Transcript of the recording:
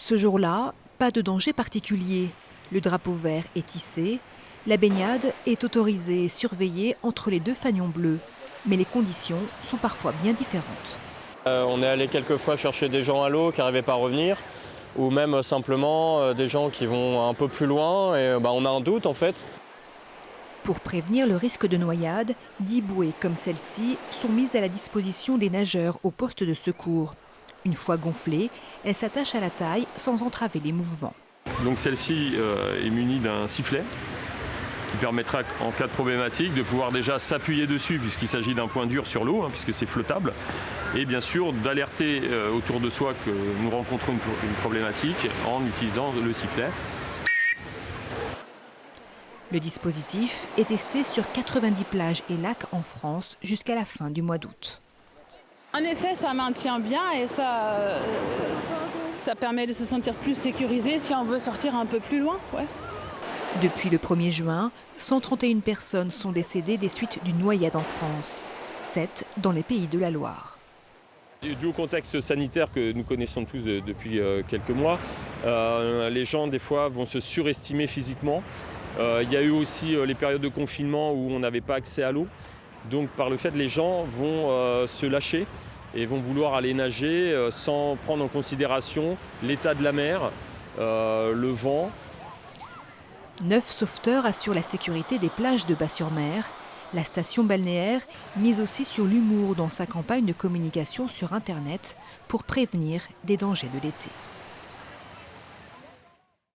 Ce jour-là, pas de danger particulier. Le drapeau vert est tissé, la baignade est autorisée et surveillée entre les deux fanions bleus. Mais les conditions sont parfois bien différentes. On est allé quelques fois chercher des gens à l'eau qui n'arrivaient pas à revenir, ou même simplement des gens qui vont un peu plus loin et on a un doute en fait. Pour prévenir le risque de noyade, 10 bouées comme celle-ci sont mises à la disposition des nageurs au poste de secours. Une fois gonflées, elles s'attachent à la taille sans entraver les mouvements. Donc celle-ci est munie d'un sifflet qui permettra en cas de problématique de pouvoir déjà s'appuyer dessus puisqu'il s'agit d'un point dur sur l'eau, puisque c'est flottable. Et bien sûr d'alerter autour de soi que nous rencontrons une problématique en utilisant le sifflet. Le dispositif est testé sur 90 plages et lacs en France jusqu'à la fin du mois d'août. En effet, ça maintient bien et ça permet de se sentir plus sécurisé si on veut sortir un peu plus loin. Ouais. Depuis le 1er juin, 131 personnes sont décédées des suites d'une noyade en France, 7 dans les Pays de la Loire. Dû au contexte sanitaire que nous connaissons tous depuis quelques mois, les gens des fois vont se surestimer physiquement. Il y a eu aussi les périodes de confinement où on n'avait pas accès à l'eau. Donc par le fait, les gens vont se lâcher et vont vouloir aller nager sans prendre en considération l'état de la mer, le vent. 9 sauveteurs assurent la sécurité des plages de Bas-sur-Mer. La station balnéaire mise aussi sur l'humour dans sa campagne de communication sur Internet pour prévenir des dangers de l'été.